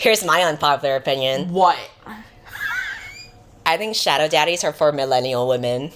Here's my unpopular opinion. What? I think shadow daddies are for millennial women.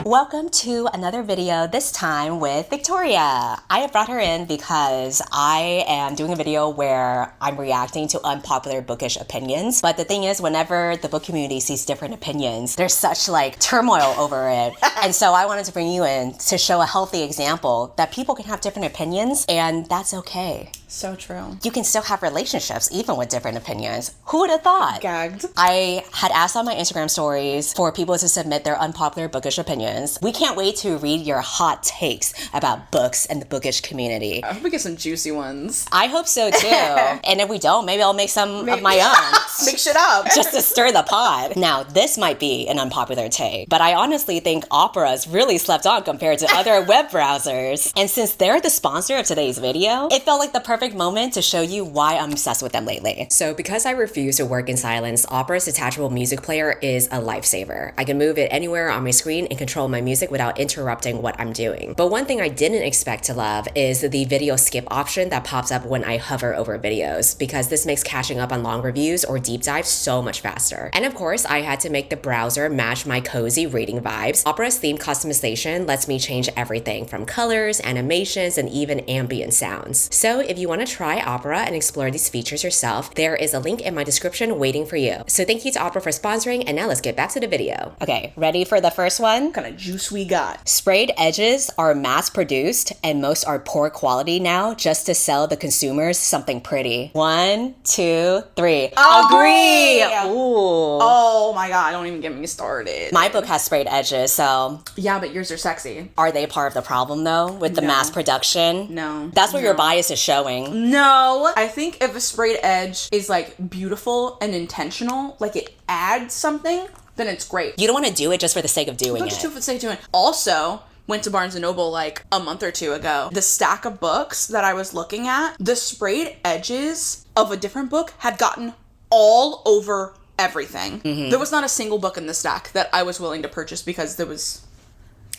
Welcome to another video, this time with Victoria. I have brought her in because I am doing a video where I'm reacting to unpopular bookish opinions. But the thing is, whenever the book community sees different opinions, there's such like turmoil over it. And so I wanted to bring you in to show a healthy example that people can have different opinions and that's okay. So true. You can still have relationships even with different opinions. Who would have thought? Gagged. I had asked on my Instagram stories for people to submit their unpopular bookish opinions. We can't wait to read your hot takes about books and the bookish community. I hope we get some juicy ones. I hope so too. And if we don't, maybe I'll make some of my own. Mix it up. Just to stir the pot. Now, this might be an unpopular take, but I honestly think Opera's really slept on compared to other web browsers. And since they're the sponsor of today's video, it felt like the perfect moment to show you why I'm obsessed with them lately. So because I refuse to work in silence, Opera's detachable music player is a lifesaver. I can move it anywhere on my screen and control my music without interrupting what I'm doing. But one thing I didn't expect to love is the video skip option that pops up when I hover over videos, because this makes catching up on long reviews or deep dives so much faster. And of course, I had to make the browser match my cozy reading vibes. Opera's theme customization lets me change everything from colors, animations, and even ambient sounds. So if you want to try Opera and explore these features yourself, there is a link in my description waiting for you. So thank you to Opera for sponsoring, and now let's get back to the video. Okay, ready for the first one? What kind of juice we got? Sprayed edges are mass-produced and most are poor quality now just to sell the consumers something pretty. 1, 2, 3. Agree! Ooh. Oh my god, don't even get me started. My book has sprayed edges, so... Yeah, but yours are sexy. Are they part of the problem though, with the mass production? No. That's what your bias is showing. No. I think if a sprayed edge is like beautiful and intentional, like it adds something, then it's great. You don't want to do it just for the sake of doing Don't it. just do it for the sake of doing it. Also, went to Barnes & Noble like a month or two ago. The stack of books that I was looking at, the sprayed edges of a different book had gotten all over everything. Mm-hmm. There was not a single book in the stack that I was willing to purchase because there was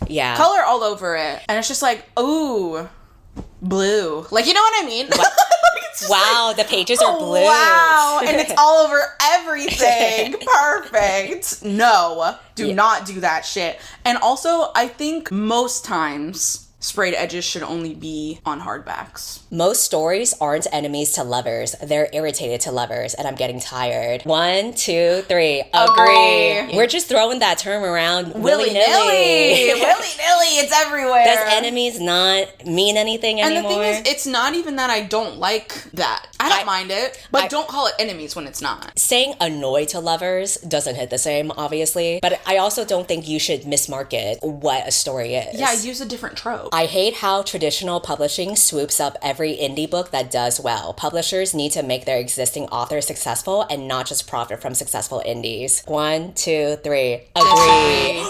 color all over it. And it's just like, ooh, blue. Like, you know what I mean? Wow, like, the pages are blue. Wow, and it's all over everything. Perfect. No, do not do that shit. And also, I think most times sprayed edges should only be on hardbacks. Most stories aren't enemies to lovers. They're irritated to lovers, and I'm getting tired. 1, 2, 3. Agree. We're just throwing that term around willy-nilly. Willy-nilly, it's everywhere. Does enemies not mean anything anymore? And the thing is, it's not even that I don't like that. I don't mind it, but don't call it enemies when it's not. Saying annoyed to lovers doesn't hit the same, obviously, but I also don't think you should mismarket what a story is. Yeah, use a different trope. I hate how traditional publishing swoops up every indie book that does well. Publishers need to make their existing authors successful and not just profit from successful indies. 1, 2, 3. Agree.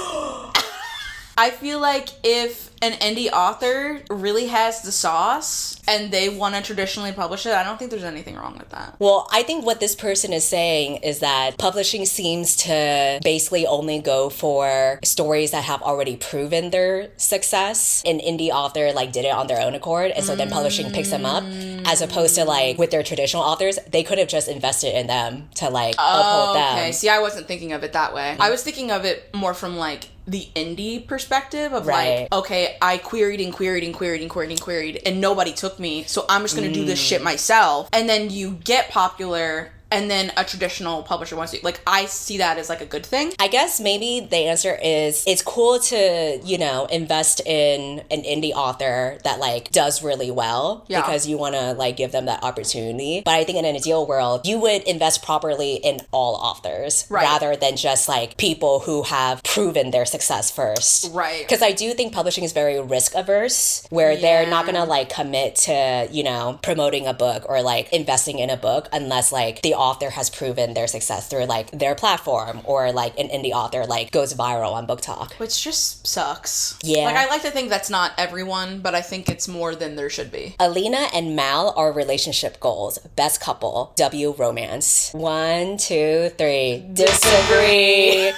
I feel like if an indie author really has the sauce and they want to traditionally publish it, I don't think there's anything wrong with that. Well, I think what this person is saying is that publishing seems to basically only go for stories that have already proven their success. An indie author like did it on their own accord, and so then publishing picks them up, as opposed to like with their traditional authors, they could have just invested in them to like uphold them. Okay, see, I wasn't thinking of it that way. I was thinking of it more from like the indie perspective of like, okay, I queried and nobody took me, so I'm just gonna do this shit myself. And then you get popular and then a traditional publisher wants to, like, I see that as like a good thing. I guess maybe the answer is it's cool to, you know, invest in an indie author that like does really well because you want to like give them that opportunity. But I think in an ideal world, you would invest properly in all authors rather than just like people who have proven their success first. Right. Because I do think publishing is very risk averse, where they're not going to like commit to, you know, promoting a book or like investing in a book unless like the author has proven their success through like their platform, or like an indie author like goes viral on Book Talk. Which just sucks. Yeah. Like, I like to think that's not everyone, but I think it's more than there should be. Alina and Mal are relationship goals. Best couple. W romance. 1, 2, 3. Disagree.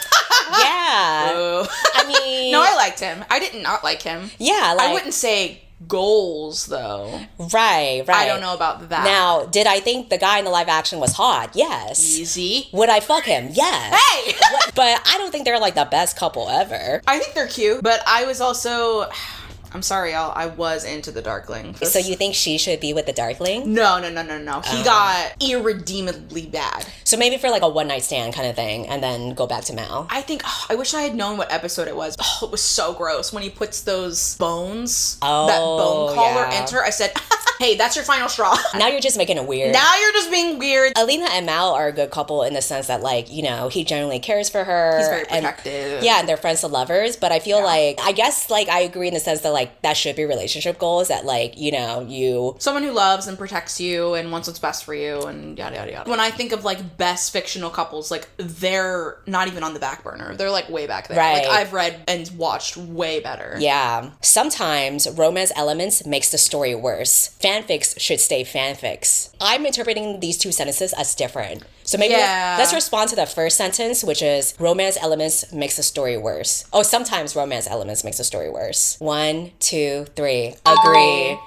Yeah. liked him. I did not like him. Yeah, like... I wouldn't say goals, though. Right. I don't know about that. Now, did I think the guy in the live action was hot? Yes. Easy. Would I fuck him? Yes. Hey! But I don't think they're like the best couple ever. I think they're cute, but I was also... I'm sorry, y'all. I was into the Darkling. So you think she should be with the Darkling? No. He got irredeemably bad. So maybe for like a one night stand kind of thing, and then go back to Mal. I think, I wish I had known what episode it was. Oh, it was so gross when he puts those bones, that bone collar into her. I said, hey, that's your final straw. Now you're just making it weird. Now you're just being weird. Alina and Mal are a good couple in the sense that, like, you know, he genuinely cares for her. He's very protective. And they're friends to lovers. But I feel like, I guess, like, I agree in the sense that, like, that should be relationship goals, that, like, you know, you... Someone who loves and protects you and wants what's best for you and yada, yada, yada. When I think of, like, best fictional couples, like, they're not even on the back burner. They're, like, way back there. Right. Like, I've read and watched way better. Yeah. Sometimes romance elements makes the story worse. Fanfics should stay fanfics. I'm interpreting these two sentences as different. So maybe let's respond to the first sentence, which is romance elements makes the story worse. Oh, sometimes romance elements makes the story worse. 1, 2, 3. Agree.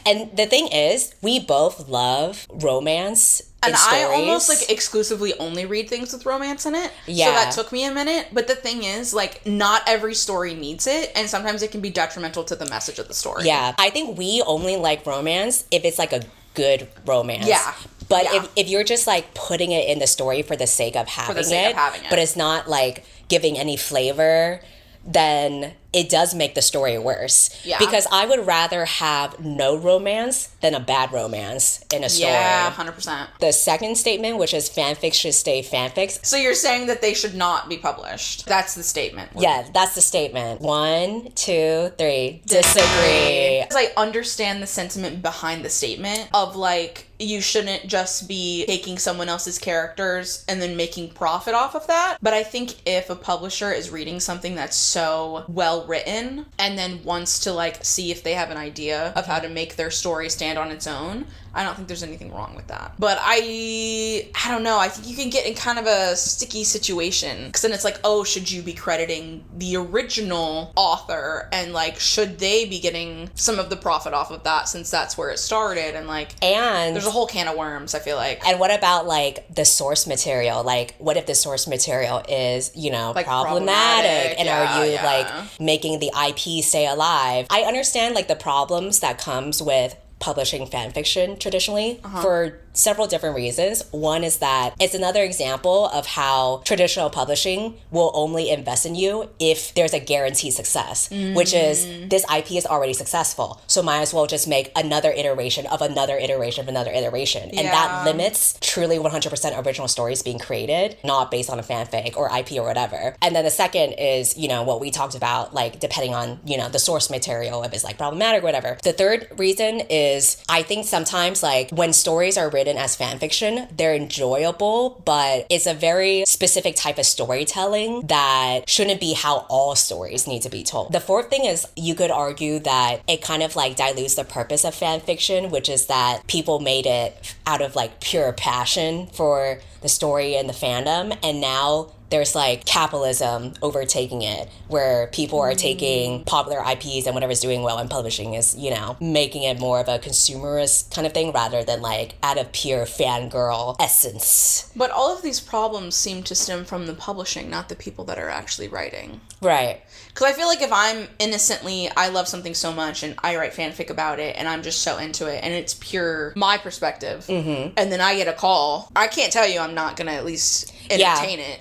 And the thing is, we both love romance and stories. I almost like exclusively only read things with romance in it. Yeah. So that took me a minute. But the thing is, like, not every story needs it. And sometimes it can be detrimental to the message of the story. Yeah. I think we only like romance if it's like a good romance. Yeah. But if you're just like putting it in the story for the sake of having it, but it's not like giving any flavor, then it does make the story worse. Yeah. Because I would rather have no romance than a bad romance in a story. Yeah, 100%. The second statement, which is fanfics should stay fanfics. So you're saying that they should not be published. That's the statement. Yeah, that's the statement. 1, 2, 3. Disagree. Because I understand the sentiment behind the statement of, like, you shouldn't just be taking someone else's characters and then making profit off of that. But I think if a publisher is reading something that's so well written and then wants to, like, see if they have an idea of how to make their story stand on its own, I don't think there's anything wrong with that. But I don't know. I think you can get in kind of a sticky situation because then it's like, oh, should you be crediting the original author and, like, should they be getting some of the profit off of that since that's where it started? And, like, and there's a whole can of worms, I feel like. And what about, like, the source material? Like, what if the source material is, you know, like problematic and are you like making the IP stay alive? I understand, like, the problems that comes with publishing fan fiction traditionally for several different reasons. One is that it's another example of how traditional publishing will only invest in you if there's a guaranteed success, which is this IP is already successful, so might as well just make another iteration of another iteration of another iteration. And that limits truly 100% original stories being created, not based on a fanfic or IP or whatever. And then the second is, you know, what we talked about, like, depending on, you know, the source material, if it's, like, problematic or whatever. The third reason is I think sometimes, like, when stories are written as fan fiction, they're enjoyable, but it's a very specific type of storytelling that shouldn't be how all stories need to be told. The fourth thing is you could argue that it kind of, like, dilutes the purpose of fan fiction, which is that people made it out of, like, pure passion for the story and the fandom, and now there's, like, capitalism overtaking it, where people are taking popular IPs and whatever's doing well and publishing is, you know, making it more of a consumerist kind of thing rather than, like, out of pure fangirl essence. But all of these problems seem to stem from the publishing, not the people that are actually writing. Right. Because I feel like if I'm innocently, I love something so much and I write fanfic about it and I'm just so into it and it's pure my perspective, and then I get a call, I can't tell you I'm not going to at least entertain it.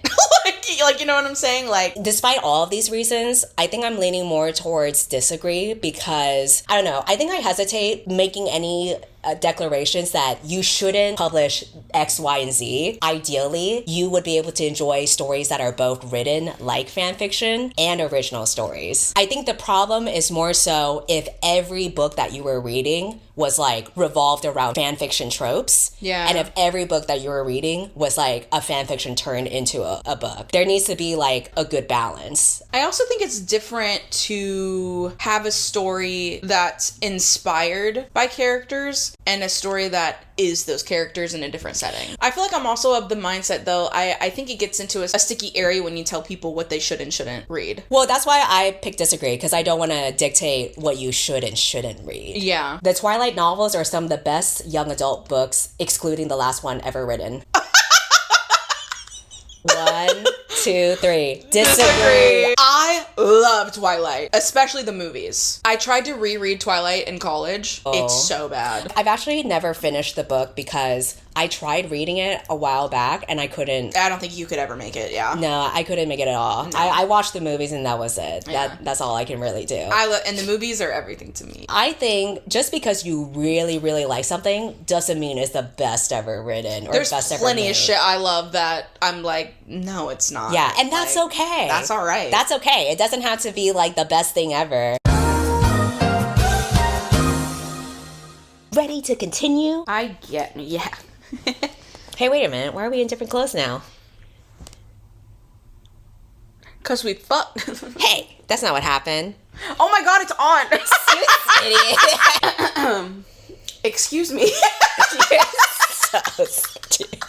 Like, you know what I'm saying? Like, despite all of these reasons, I think I'm leaning more towards disagree because, I don't know, I think I hesitate making any declarations that you shouldn't publish X, Y, and Z. Ideally, you would be able to enjoy stories that are both written like fan fiction and original stories. I think the problem is more so if every book that you were reading was, like, revolved around fan fiction tropes. Yeah. And if every book that you were reading was, like, a fan fiction turned into a book. There needs to be, like, a good balance. I also think it's different to have a story that's inspired by characters and a story that is those characters in a different setting. I feel like I'm also of the mindset, though, I think it gets into a sticky area when you tell people what they should and shouldn't read. Well, that's why I pick disagree, because I don't want to dictate what you should and shouldn't read. Yeah. The Twilight novels are some of the best young adult books, excluding the last one ever written. 1, 2, 3. Disagree. I love Twilight, especially the movies. I tried to reread Twilight in college. It's so bad. I've actually never finished the book because I tried reading it a while back and I couldn't. I don't think you could ever make it, yeah. No, I couldn't make it at all. No. I watched the movies and that was it. Yeah. That's all I can really do. And the movies are everything to me. I think just because you really, really like something doesn't mean it's the best ever written or There's best ever plenty made. of shit I love that I'm like, no, it's not. Yeah, and that's okay. That's all right. That's okay. It doesn't have to be like the best thing ever. Ready to continue? Yeah. Hey, wait a minute. Why are we in different clothes now? Because we fucked. Hey, that's not what happened. Oh my god, it's on. Idiot. Excuse me. So stupid.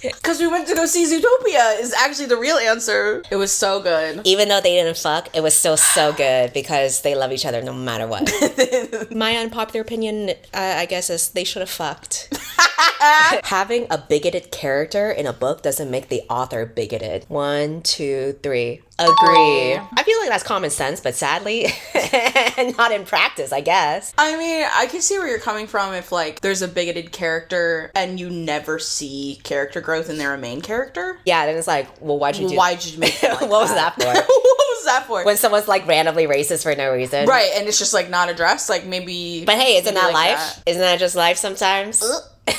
Because we went to go see Zootopia is actually the real answer. It was so good. Even though they didn't fuck, it was still so good because they love each other no matter what. My unpopular opinion, I guess, is they should have fucked. Having a bigoted character in a book doesn't make the author bigoted. 1, 2, 3. Agree. I feel like that's common sense, but sadly, not in practice, I guess. I mean, I can see where you're coming from if, like, there's a bigoted character and you never see character growth and they're a main character. Yeah, then it's like, well, why'd you make it like what was that for? What was that for? When someone's, like, randomly racist for no reason. Right, and it's just, like, not addressed, like, maybe... But hey, isn't that like life? that. Isn't that just life sometimes?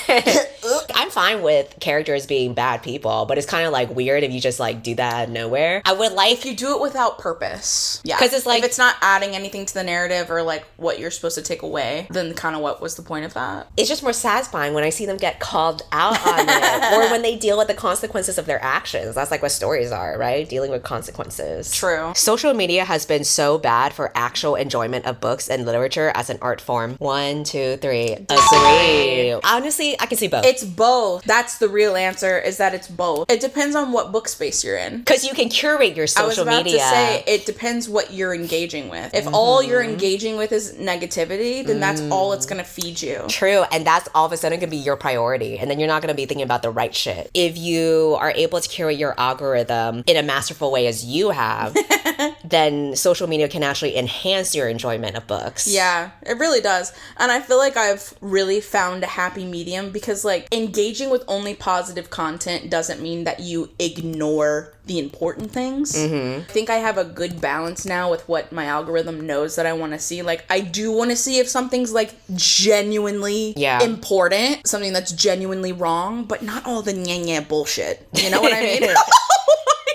I'm fine with characters being bad people, but it's kind of like weird if you just like do that out of nowhere. I would like if you do it without purpose. Yeah. Because it's like, if it's not adding anything to the narrative or like what you're supposed to take away, then kind of what was the point of that? It's just more satisfying when I see them get called out on it or when they deal with the consequences of their actions. That's like what stories are, right? Dealing with consequences. True. Social media has been so bad for actual enjoyment of books and literature as an art form. 1, 2, 3. Agree. Honestly, I can see both. It's both. That's the real answer, is that it's both. It depends on what book space you're in. Because you can curate your social media. I was about to say, it depends what you're engaging with. If all you're engaging with is negativity, then that's all it's going to feed you. True. And that's all of a sudden going to be your priority. And then you're not going to be thinking about the right shit. If you are able to curate your algorithm in a masterful way as you have, then social media can actually enhance your enjoyment of books. Yeah, it really does. And I feel like I've really found a happy medium because like engaging with only positive content doesn't mean that you ignore the important things. I think I have a good balance now with what my algorithm knows that I want to see. Like I do want to see if something's like genuinely important, something that's genuinely wrong, but not all the nya bullshit. You know what I mean?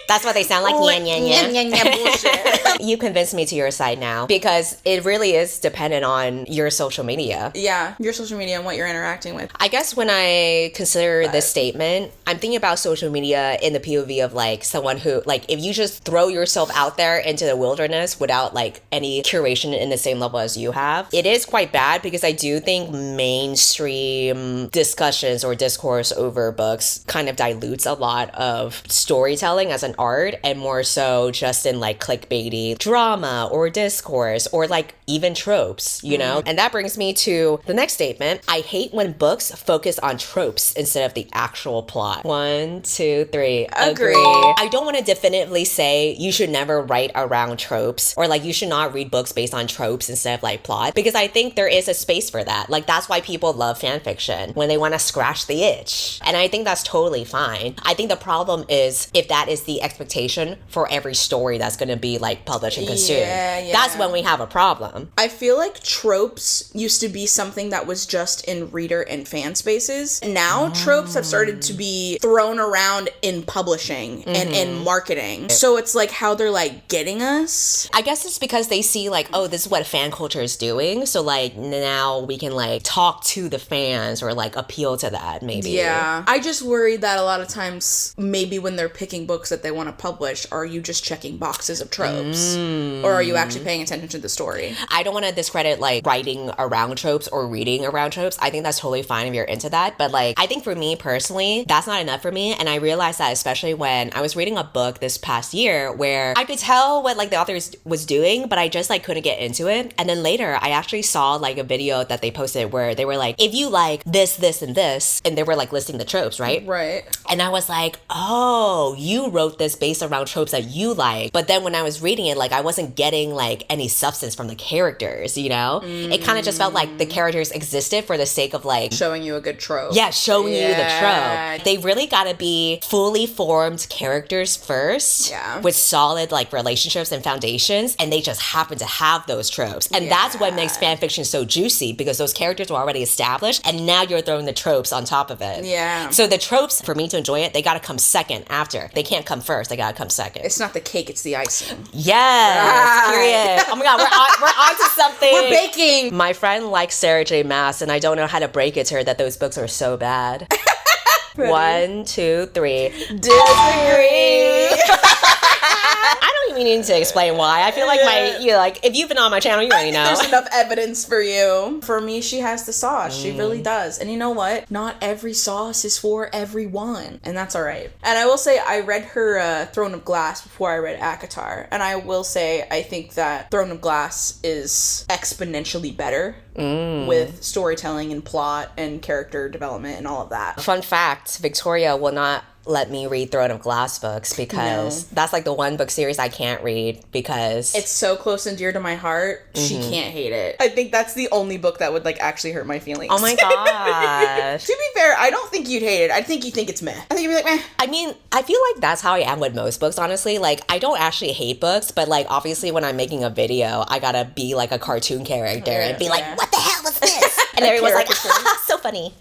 That's what they sound like. Nya bullshit. You convinced me to your side now because it really is dependent on your social media. Yeah, your social media and what you're interacting with. I guess when I consider this statement, I'm thinking about social media in the POV of like someone who, like, if you just throw yourself out there into the wilderness without like any curation in the same level as you have, it is quite bad because I do think mainstream discussions or discourse over books kind of dilutes a lot of storytelling as an art and more so just in like clickbaity drama or discourse or like even tropes, you know? And that brings me to the next statement. I hate when books focus on tropes instead of the actual plot. 1, 2, 3. Agree. I don't want to definitively say you should never write around tropes or like you should not read books based on tropes instead of like plot because I think there is a space for that. Like that's why people love fan fiction when they want to scratch the itch. And I think that's totally fine. I think the problem is if that is the expectation for every story that's going to be like published and consumed. Yeah. That's when we have a problem. I feel like tropes used to be something that was just in reader and fan spaces. Now tropes have started to be thrown around in publishing and in marketing. So it's like how they're like getting us. I guess it's because they see like, oh, this is what fan culture is doing. So like now we can like talk to the fans or like appeal to that maybe. Yeah. I just worry that a lot of times maybe when they're picking books that they want want to publish, are you just checking boxes of tropes? Or are you actually paying attention to the story? I don't want to discredit like writing around tropes or reading around tropes. I think that's totally fine if you're into that. But like, I think for me personally, that's not enough for me. And I realized that especially when I was reading a book this past year where I could tell what like the author was doing, but I just like couldn't get into it. And then later I actually saw like a video that they posted where they were like, if you like this, this, and this, and they were like listing the tropes, right? Right. And I was like, oh, you wrote this based around tropes that you like. But then when I was reading it, like I wasn't getting like any substance from the characters, you know? It kind of just felt like the characters existed for the sake of like showing you a good trope. Yeah, showing you the trope. They really gotta be fully formed characters first with solid like relationships and foundations, and they just happen to have those tropes. And that's what makes fan fiction so juicy, because those characters were already established and now you're throwing the tropes on top of it. Yeah. So the tropes, for me to enjoy it, they gotta come second after. They can't come first, they gotta come second. It's not the cake, it's the icing. Yes, period. Oh my god, we're on to something. We're baking. My friend likes Sarah J. Maas, and I don't know how to break it to her that those books are so bad. 1, 2, 3. Disagree. I don't even need to explain why. I feel like if you've been on my channel, you already know. There's enough evidence for you. For me, she has the sauce. She really does. And you know what? Not every sauce is for everyone. And that's all right. And I will say, I read her Throne of Glass before I read ACOTAR. And I will say, I think that Throne of Glass is exponentially better with storytelling and plot and character development and all of that. Fun fact, Victoria will not let me read Throne of Glass books because that's like the one book series I can't read because it's so close and dear to my heart. She can't hate it. I think that's the only book that would like actually hurt my feelings. Oh my gosh. To be fair, I don't think you'd hate it. I think you think it's meh. I think you'd be like, meh. I mean, I feel like that's how I am with most books, honestly. Like, I don't actually hate books, but like obviously when I'm making a video, I gotta be like a cartoon character and be like, what the hell was this? And everyone's like, so funny.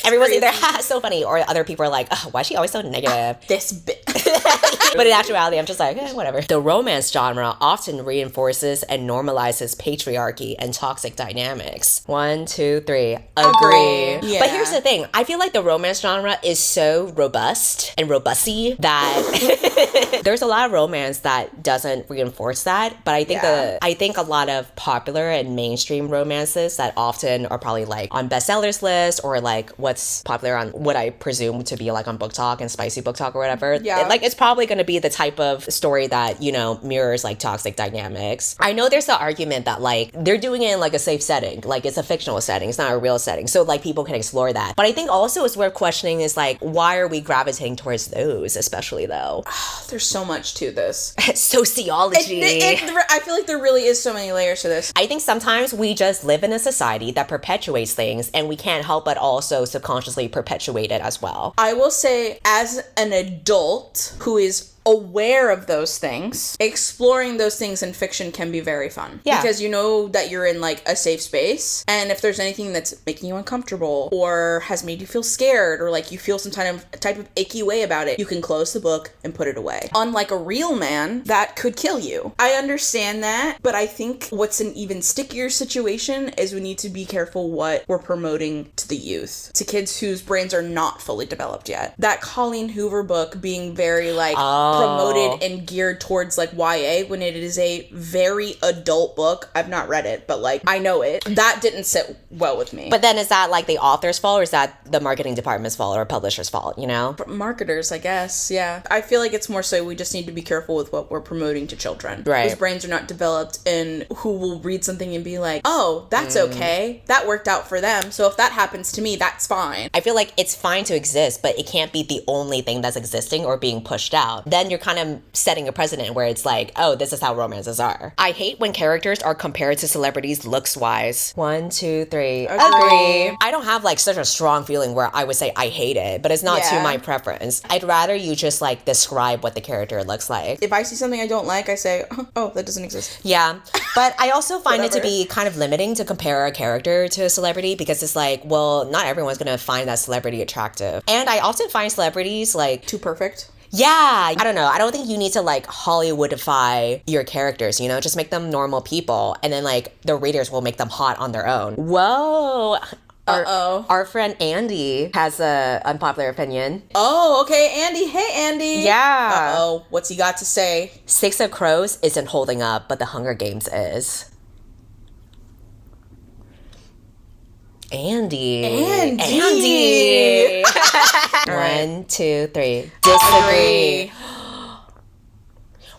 Everyone's either, so funny, or other people are like, oh, why is she always so negative? This bit. But in actuality, I'm just like, whatever. The romance genre often reinforces and normalizes patriarchy and toxic dynamics. 1, 2, 3. Agree. Yeah. But here's the thing. I feel like the romance genre is so robust and robusty that there's a lot of romance that doesn't reinforce that. But I think a lot of popular and mainstream romances that often are probably like on bestsellers list or like what's popular on what I presume to be like on Book Talk and Spicy Book Talk or whatever. Yeah. Like it's probably going to be the type of story that, you know, mirrors like toxic dynamics. I know there's the argument that like they're doing it in like a safe setting, like it's a fictional setting, it's not a real setting, so like people can explore that. But I think also it's worth questioning is like, why are we gravitating towards those, especially though? There's so much to this. Sociology. I feel like there really is so many layers to this. I think sometimes we just live in a society that perpetuates things and we can't help but also subconsciously perpetuate it as well. I will say, as an adult who is aware of those things, exploring those things in fiction can be very fun. Yeah. Because you know that you're in like a safe space, and if there's anything that's making you uncomfortable or has made you feel scared or like you feel some type of icky way about it, you can close the book and put it away. Unlike a real man, that could kill you. I understand that, but I think what's an even stickier situation is we need to be careful what we're promoting to the youth, to kids whose brains are not fully developed yet. That Colleen Hoover book being very like promoted and geared towards like YA when it is a very adult book. I've not read it, but like I know it. That didn't sit well with me. But then is that like the author's fault or is that the marketing department's fault or publisher's fault, you know? Marketers, I guess, yeah. I feel like it's more so we just need to be careful with what we're promoting to children. Right. Whose brains are not developed and who will read something and be like, oh, that's okay. That worked out for them. So if that happens to me, that's fine. I feel like it's fine to exist, but it can't be the only thing that's existing or being pushed out. Then you're kind of setting a precedent where it's like, oh, this is how romances are. I hate when characters are compared to celebrities looks-wise. 1, 2, 3. Agree. I don't have like such a strong feeling where I would say I hate it, but it's not to my preference. I'd rather you just like describe what the character looks like. If I see something I don't like, I say, oh, that doesn't exist. Yeah, but I also find it to be kind of limiting to compare a character to a celebrity because it's like, well, not everyone's gonna find that celebrity attractive. And I often find celebrities like too perfect. Yeah, I don't know. I don't think you need to like Hollywoodify your characters, you know? Just make them normal people and then like the readers will make them hot on their own. Whoa. Our friend Andy has a unpopular opinion. Oh, okay, Andy. Hey, Andy. Yeah. Uh-oh. What's he got to say? Six of Crows isn't holding up, but The Hunger Games is. Andy. 1, 2, 3. Disagree.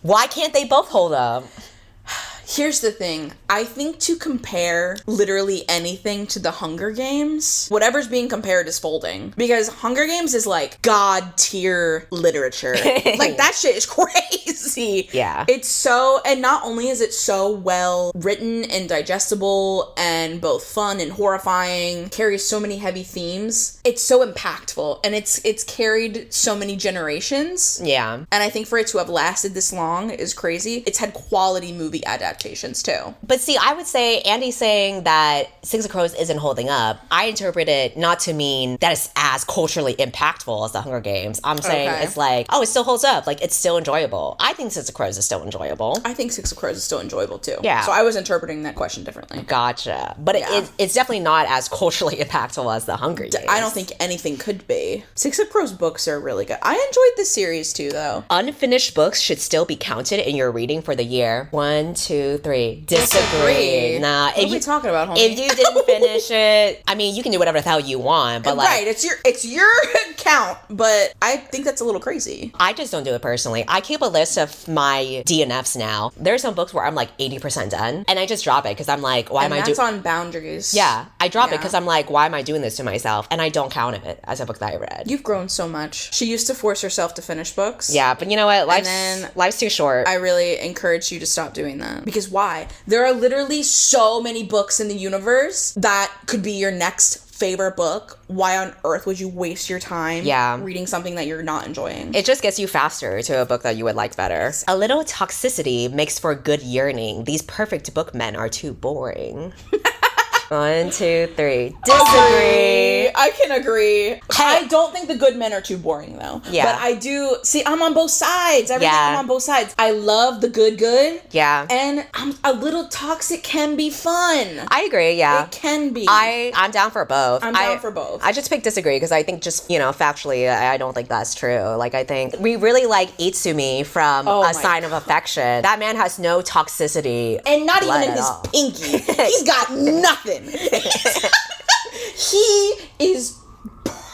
Why can't they both hold up? Here's the thing. I think to compare literally anything to the Hunger Games, whatever's being compared is folding. Because Hunger Games is like God tier literature. Like that shit is crazy. Yeah. It's so, and not only is it so well written and digestible and both fun and horrifying, carries so many heavy themes, it's so impactful and it's carried so many generations. Yeah. And I think for it to have lasted this long is crazy. It's had quality movie adaptations too. But see, I would say Andy saying that Six of Crows isn't holding up, I interpret it not to mean that it's as culturally impactful as the Hunger Games. I'm saying it's like, oh, it still holds up. Like, it's still enjoyable. I think Six of Crows is still enjoyable. I think Six of Crows is still enjoyable too. Yeah. So I was interpreting that question differently. Gotcha. But it's definitely not as culturally impactful as the Hunger Games. I don't think anything could be. Six of Crows books are really good. I enjoyed this series too, though. Unfinished books should still be counted in your reading for the year. 1, 2, 3. Disagree. Nah. What are we talking about, homie? If you didn't finish it, I mean, you can do whatever the hell you want, but like... Right, it's your count, but I think that's a little crazy. I just don't do it personally. I keep a list of my DNFs now. There's some books where I'm like 80% done, and I just drop it because I'm like, why am I doing... that's on boundaries. Yeah, I drop it because I'm like, why am I doing this to myself? And I don't count it as a book that I read. You've grown so much. She used to force herself to finish books. Yeah, but you know what? Life's too short. I really encourage you to stop doing that. Because why? There are literally so many books in the universe that could be your next favorite book. Why on earth would you waste your time reading something that you're not enjoying? It just gets you faster to a book that you would like better. A little toxicity makes for good yearning. These perfect book men are too boring. 1, 2, 3. Disagree. I can agree. I don't think the good men are too boring though. Yeah. But I do see. I'm on both sides. I'm on both sides. I love the good. Yeah. And a little toxic can be fun. I agree. Yeah. It can be. I'm down for both. I'm down for both. I just picked disagree because I think just factually, I don't think that's true. Like I think we really like Itsumi from A Sign of Affection. That man has no toxicity, and not even in his pinky. He's got nothing. He is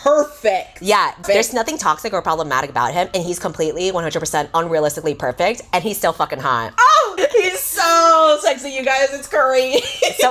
perfect. Yeah, there's nothing toxic or problematic about him, and he's completely 100% unrealistically perfect, and he's still fucking hot. Oh, he's so sexy, you guys. It's crazy.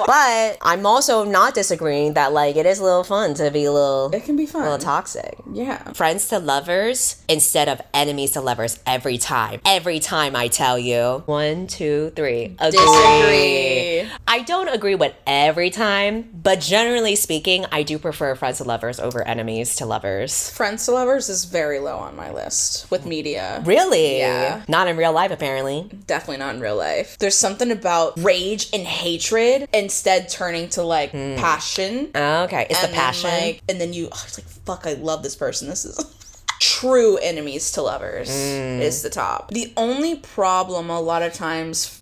But I'm also not disagreeing that like it is a little fun to be a little. It can be fun. A little toxic. Yeah. Friends to lovers instead of enemies to lovers every time. Every time I tell you. 1, 2, 3. Agree. Disagree. I don't agree with every time, but generally speaking, I do prefer friends to lovers over enemies to lovers. Friends to lovers is very low on my list with media. Really? Yeah. Not in real life, apparently. Definitely not in real life. There's something about rage and hatred instead turning to like passion. Okay, it's the passion. And then it's like, fuck, I love this person. This is true enemies to lovers is the top. The only problem a lot of times,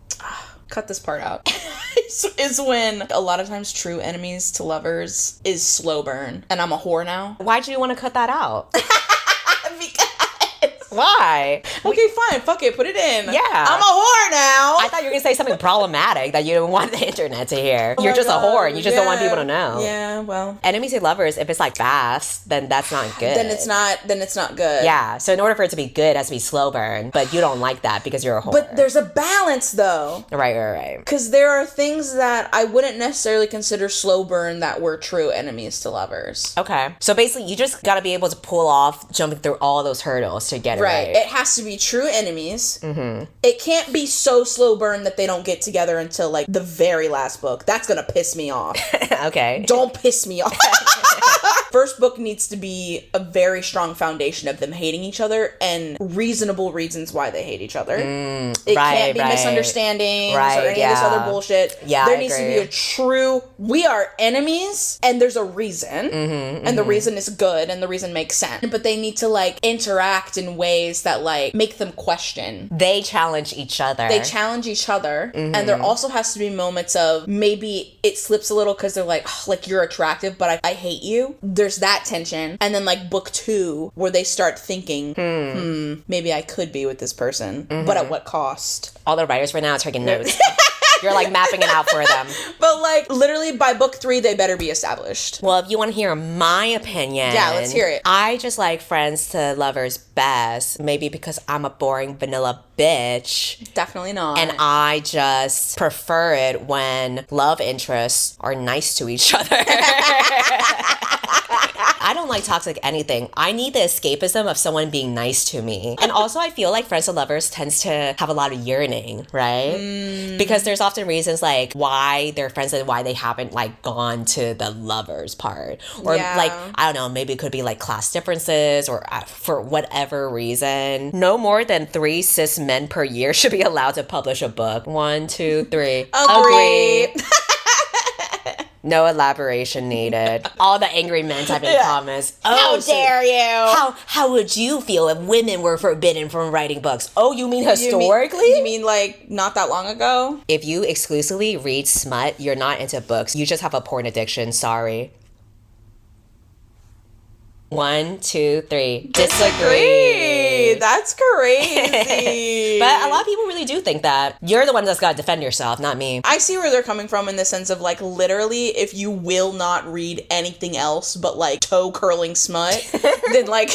cut this part out, is when a lot of times true enemies to lovers is slow burn. And I'm a whore now. Why'd you want to cut that out? Because Why? Okay, fine. Fuck it. Put it in. Yeah. I'm a whore now. I thought you were going to say something problematic that you didn't want the internet to hear. You're just a whore and you just don't want people to know. Yeah, well. Enemies to lovers, if it's like fast, then that's not good. Then it's not good. Yeah. So in order for it to be good, it has to be slow burn. But you don't like that because you're a whore. But there's a balance though. Right. Because there are things that I wouldn't necessarily consider slow burn that were true enemies to lovers. Okay. So basically, you just got to be able to pull off jumping through all those hurdles to get it right. It has to be true enemies. Mm-hmm. It can't be so slow burn that they don't get together until like the very last book. That's gonna piss me off. Okay. Don't piss me off. First book needs to be a very strong foundation of them hating each other and reasonable reasons why they hate each other. It can't be misunderstandings or any of this other bullshit. Yeah, there needs to be a true, we are enemies and there's a reason. And the reason is good and the reason makes sense. But they need to like interact in ways that like make them question. They challenge each other. And there also has to be moments of maybe it slips a little because they're like you're attractive, but I hate you. There's that tension. And then like book 2 where they start thinking, maybe I could be with this person, but at what cost? All the writers right now are taking notes. You're like mapping it out for them. But like literally by book 3, they better be established. Well, if you want to hear my opinion. Yeah, let's hear it. I just like friends to lovers best. Maybe because I'm a boring vanilla bitch. Definitely not. And I just prefer it when love interests are nice to each other. I don't like toxic anything. I need the escapism of someone being nice to me. And also I feel like friends to lovers tends to have a lot of yearning, right? Because there's often reasons like why they're friends and why they haven't like gone to the lovers part. Or like, I don't know, maybe it could be like class differences or for whatever reason. No more than 3 cis men per year should be allowed to publish a book. 1, 2, 3. Agree. No elaboration needed. All the angry men type in comments. How dare you? How would you feel if women were forbidden from writing books? Oh, you mean historically? You mean like not that long ago? If you exclusively read smut, you're not into books. You just have a porn addiction. Sorry. 1, 2, 3. Disagree. That's crazy. But a lot of people really do think that. You're the one that's got to defend yourself, not me. I see where they're coming from in the sense of like literally if you will not read anything else but like toe curling smut, then like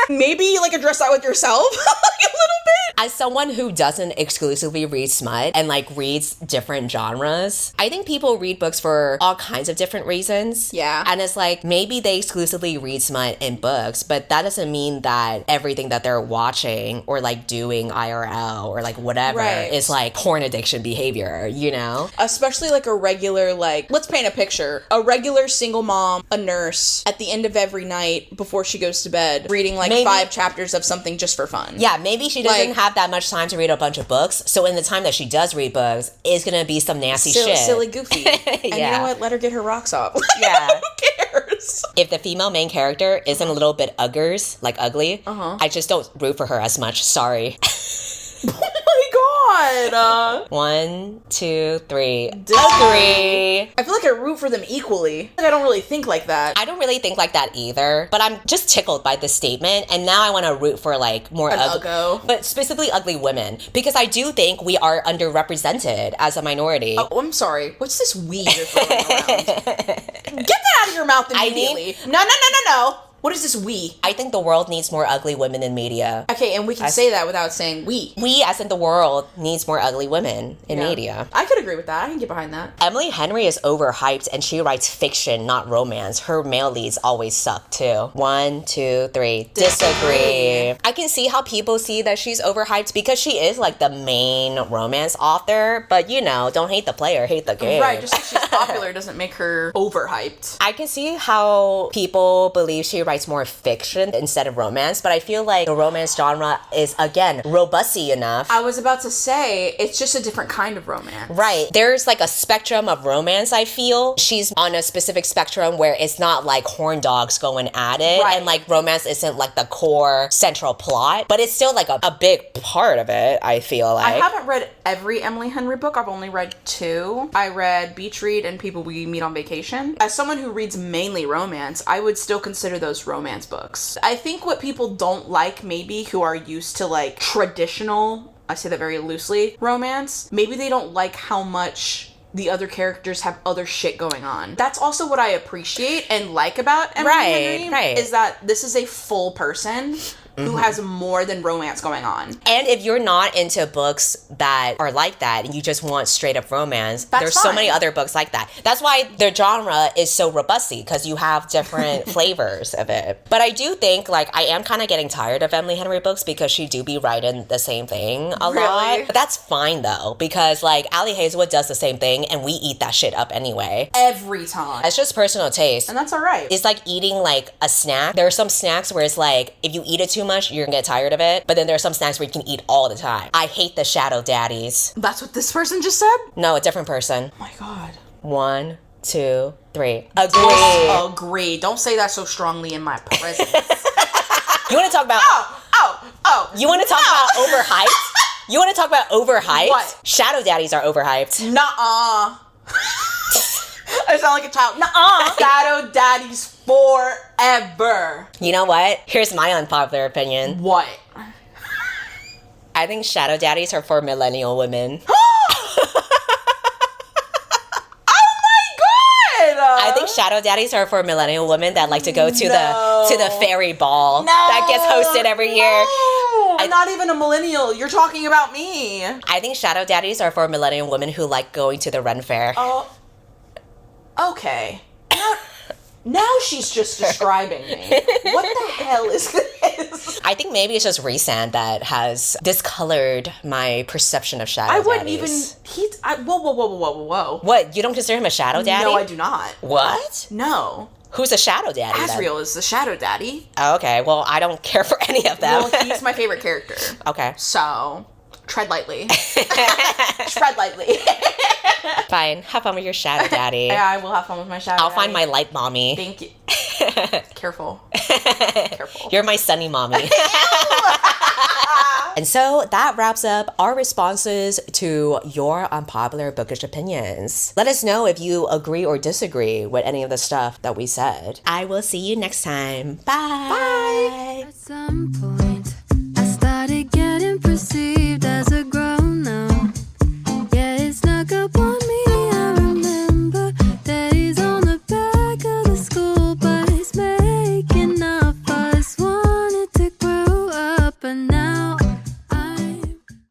maybe like address that with yourself like a little bit. As someone who doesn't exclusively read smut and like reads different genres, I think people read books for all kinds of different reasons. Yeah. And it's like maybe they exclusively read smut in books, but that doesn't mean that everything that they're watching or like doing IRL or like whatever is like porn addiction behavior, you know? Especially like a regular, like, let's paint a picture. A regular single mom, a nurse, at the end of every night before she goes to bed, reading like 5 chapters of something just for fun. Yeah, maybe she doesn't have that much time to read a bunch of books. So in the time that she does read books, it's gonna be some nasty shit. Silly, goofy. And you know what? Let her get her rocks off. Yeah. Who cares? If the female main character isn't a little bit like ugly, I just don't root for her as much. Sorry. Oh my god. 1, 2, 3. Disagree. I feel like I root for them equally. I don't really think like that. I don't really think like that either, but I'm just tickled by this statement, and now I want to root for like more uggo. But specifically ugly women, because I do think we are underrepresented as a minority. Oh, I'm sorry. What's this weed you're throwing around? Get that out of your mouth immediately. No. What is this we? I think the world needs more ugly women in media. Okay, and we can say that without saying we. We, as in the world, needs more ugly women in media. I could agree with that. I can get behind that. Emily Henry is overhyped and she writes fiction, not romance. Her male leads always suck too. 1, 2, 3. Disagree. I can see how people see that she's overhyped because she is like the main romance author, but you know, don't hate the player, hate the game. Right, just because she's popular doesn't make her overhyped. I can see how people believe she writes more fiction instead of romance, but I feel like the romance genre is, again, robusty enough. I was about to say, it's just a different kind of romance. Right. There's like a spectrum of romance, I feel. She's on a specific spectrum where it's not like horn dogs going at it, and like romance isn't like the core central plot, but it's still like a big part of it, I feel like. I haven't read every Emily Henry book. I've only read 2. I read Beach Read and People We Meet on Vacation. As someone who reads mainly romance, I would still consider those romance books. I think what people don't like, maybe, who are used to like traditional, I say that very loosely, romance, maybe they don't like how much the other characters have other shit going on. That's also what I appreciate and like about Emily Henry, is that this is a full person who has more than romance going on. And if you're not into books that are like that and you just want straight up romance, there's so many other books like that. That's why their genre is so robusty, because you have different flavors of it. But I do think, like, I am kind of getting tired of Emily Henry books because she do be writing the same thing a lot. But that's fine though, because like Allie Hazelwood does the same thing and we eat that shit up anyway. Every time. It's just personal taste. And that's all right. It's like eating like a snack. There are some snacks where it's like, if you eat it too much, you're gonna get tired of it. But then there are some snacks where you can eat all the time. I hate the shadow daddies. That's what this person just said? No, a different person. Oh my God. 1, 2, 3. Agree. Agree. Don't say that so strongly in my presence. You want to talk about... Oh. You want to talk about overhyped? You want to talk about overhyped? What? Shadow daddies are overhyped. Nuh-uh. I sound like a child. Nuh-uh. Shadow daddies forever. You know what? Here's my unpopular opinion. What? I think shadow daddies are for millennial women. I think shadow daddies are for millennial women that like to go to the fairy ball that gets hosted every year. I'm not even a millennial. You're talking about me. I think shadow daddies are for millennial women who like going to the Ren Fair. Oh. Okay. Now she's just describing me. What the hell is this? I think maybe it's just Rhysand that has discolored my perception of shadow daddies. I wouldn't even... Whoa. What? You don't consider him a shadow daddy? No, I do not. What? No. Who's a shadow daddy? Asriel is the shadow daddy. Oh, okay. Well, I don't care for any of them. Well, he's my favorite character. Okay. So, tread lightly. Tread lightly. Fine. Have fun with your shadow daddy. Yeah, I will have fun with my shadow I'll daddy. find my light mommy. Thank you. Careful. Careful. You're my sunny mommy. And so that wraps up our responses to your unpopular bookish opinions. Let us know if you agree or disagree with any of the stuff that we said. I will see you next time. Bye. Bye.